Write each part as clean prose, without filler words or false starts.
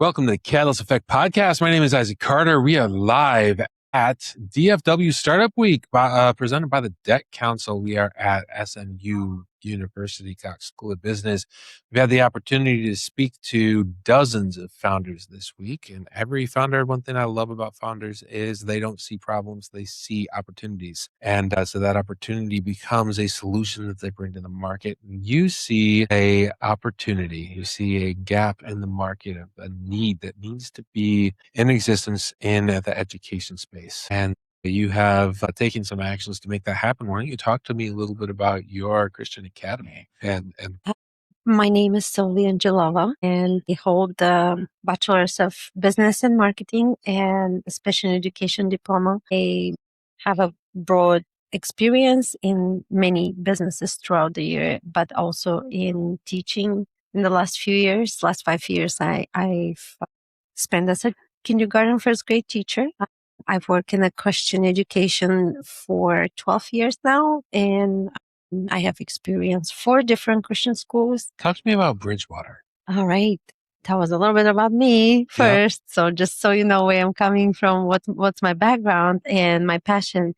Welcome to the Catalyst Effect Podcast. My name is Isaac Carter. We are live at DFW Startup Week presented by the Debt Council. We are at SMU University Cox School of Business. We've had the opportunity to speak to dozens of founders this week. And every founder, one thing I love about founders is they don't see problems, they see opportunities. And so that opportunity becomes a solution that they bring to the market. You see a opportunity, you see a gap in the market, of a need that needs to be in existence in the education space. And you have taken some actions to make that happen. Why don't you talk to me a little bit about your Christian Academy? And My name is Silviya Angelova, and I hold the Bachelor's of Business and Marketing and a Special Education Diploma. I have a broad experience in many businesses throughout the year, but also in teaching in the last 5 years. I've spent as a kindergarten first grade teacher. I've worked in a Christian education for 12 years now, and I have experienced 4 different Christian schools. talk to me about Bridgewater. All right. That was a little bit about me first. Yeah. So just so you know where I'm coming from, what's my background and my passion.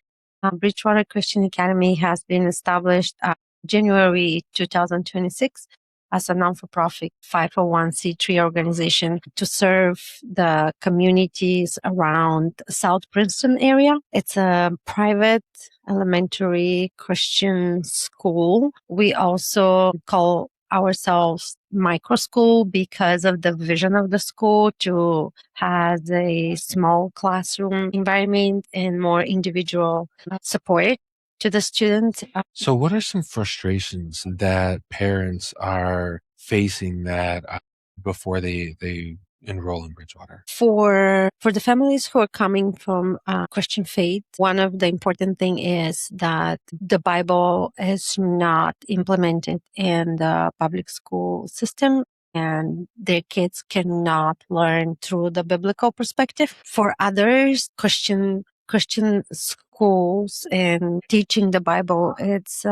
Bridgewater Christian Academy has been established January 2026 as a non-for-profit 501c3 organization to serve the communities around South Princeton area. It's a private elementary Christian school. We also call ourselves microschool because of the vision of the school to have a small classroom environment and more individual support to the students. So what are some frustrations that parents are facing that before they enroll in Bridgewater? For the families who are coming from Christian faith, one of the important thing is that the Bible is not implemented in the public school system, and their kids cannot learn through the biblical perspective. For others, Christian schools and teaching the Bible, it's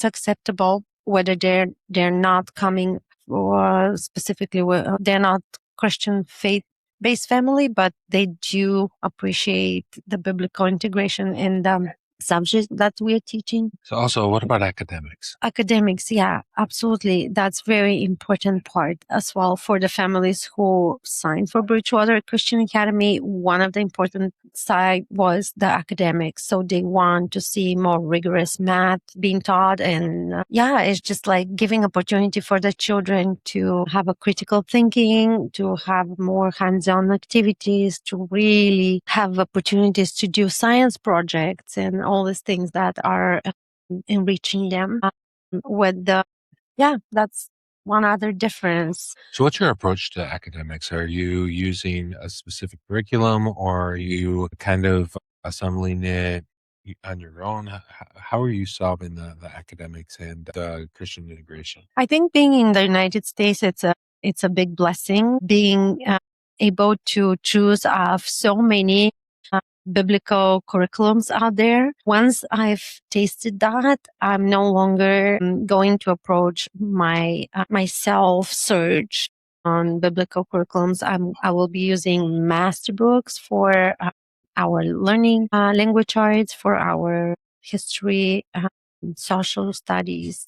acceptable whether they're not coming or specifically they're not Christian faith-based family, but they do appreciate the biblical integration in the subject that we are teaching. So also, what about academics? Academics, yeah, absolutely. That's very important part as well for the families who signed for Bridgewater Christian Academy. One of the important side was the academics. So they want to see more rigorous math being taught. And it's just like giving opportunity for the children to have a critical thinking, to have more hands-on activities, to really have opportunities to do science projects and all these things that are enriching them that's one other difference. So what's your approach to academics? Are you using a specific curriculum, or are you kind of assembling it on your own? How are you solving the academics and the Christian integration? I think being in the United States, it's a big blessing being able to choose of so many biblical curriculums out there. Once I've tasted that, I'm no longer going to approach my self search on biblical curriculums. I will be using master books for our learning language arts, for our history, social studies,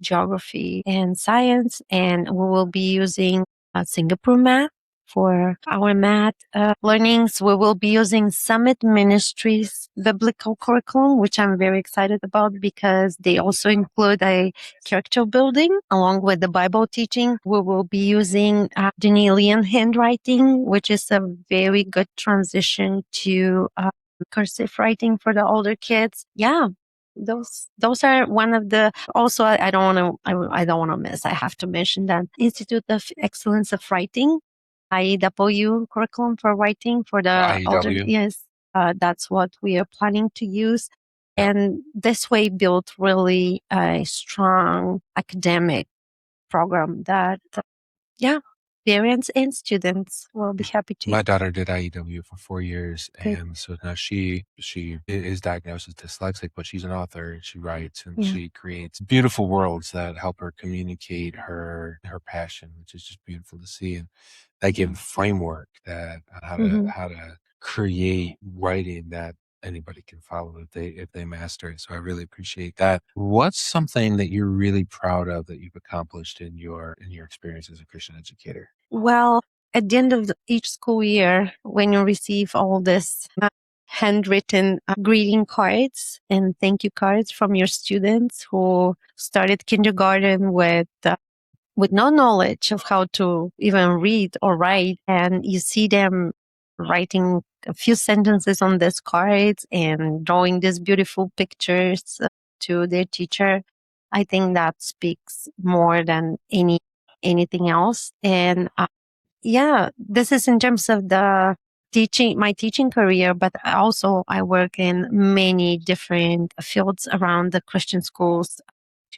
geography, and science, and we will be using Singapore math. For our math learnings, we will be using Summit Ministries biblical curriculum, which I'm very excited about because they also include a character building along with the Bible teaching. We will be using Danielian handwriting, which is a very good transition to cursive writing for the older kids. Yeah. Those are one of the. Also, I don't want to miss. I have to mention that Institute of Excellence of Writing, IEW curriculum for writing for the older. Yes, that's what we are planning to use, and this way build really a strong academic program that parents and students will be happy to. My daughter did IEW for 4 years, Great. and so now she is diagnosed as dyslexic, but she's an author and she writes and Yeah. she creates beautiful worlds that help her communicate her passion, which is just beautiful to see. And that give a framework that how to create writing that anybody can follow if they master it. So I really appreciate that. What's something that you're really proud of that you've accomplished in your experience as a Christian educator? Well, at the end of each school year, when you receive all this handwritten greeting cards and thank you cards from your students who started kindergarten with no knowledge of how to even read or write, and you see them writing a few sentences on these cards and drawing these beautiful pictures to their teacher, I think that speaks more than anything else. And yeah, this is in terms of the my teaching career, but also I work in many different fields around the Christian schools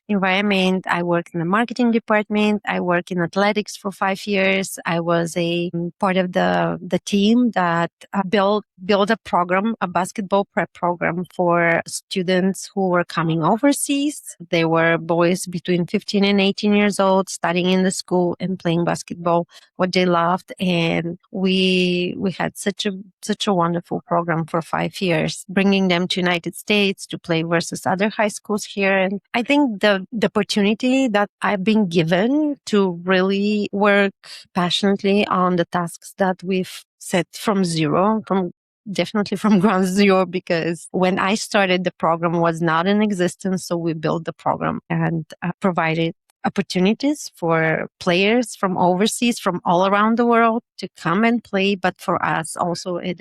environment. I work in the marketing department. I work in athletics for 5 years. I was a part of the team that built a program, a basketball prep program for students who were coming overseas. They were boys between 15 and 18 years old, studying in the school and playing basketball, what they loved. And we had such a wonderful program for 5 years, bringing them to United States to play versus other high schools here. And I think the opportunity that I've been given to really work passionately on the tasks that we've set from zero, definitely from ground zero, because when I started, the program was not in existence. So we built the program and provided opportunities for players from overseas, from all around the world to come and play. But for us also, it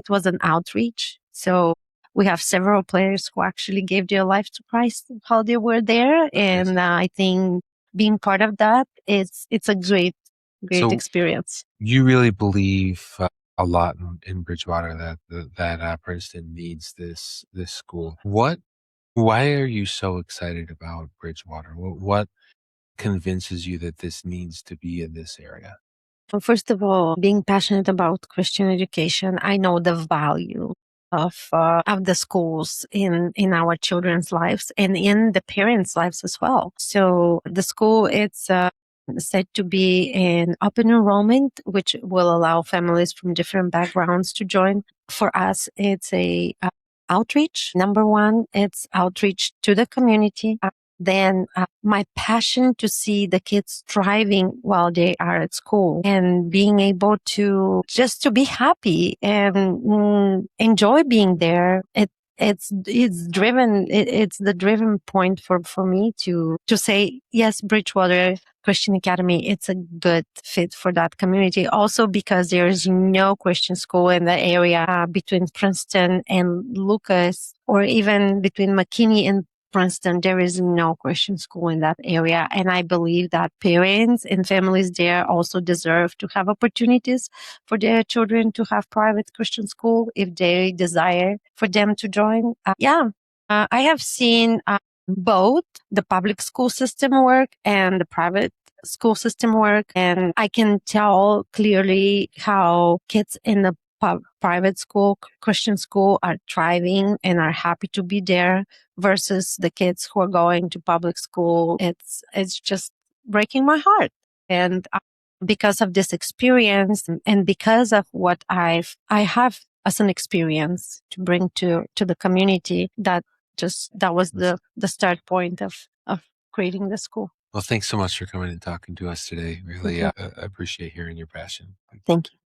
was an outreach. So we have several players who actually gave their life to Christ while they were there. And I think being part of that, it's a great So experience. you really believe a lot in Bridgewater that Princeton needs this school. Why are you so excited about Bridgewater? What convinces you that this needs to be in this area? Well, first of all, being passionate about Christian education, I know the value of the schools in our children's lives and in the parents' lives as well. So the school, it's said to be an open enrollment, which will allow families from different backgrounds to join. For us, it's a outreach. Number one, it's outreach to the community. Then my passion to see the kids thriving while they are at school and being able to just to be happy and enjoy being there. It's the driven point for me to say, yes, Bridgewater Christian Academy, it's a good fit for that community. Also because there is no Christian school in the area between Princeton and Lucas, or even between McKinney and Princeton. There is no Christian school in that area. And I believe that parents and families there also deserve to have opportunities for their children to have private Christian school if they desire for them to join. I have seen both the public school system work and the private school system work. And I can tell clearly how kids in the private school, Christian school, are thriving and are happy to be there versus the kids who are going to public school. It's just breaking my heart. And because of this experience and because of what I have as an experience to bring to the community, that was the start point of creating the school. Well, thanks so much for coming and talking to us today. Really, I appreciate hearing your passion. Thank you.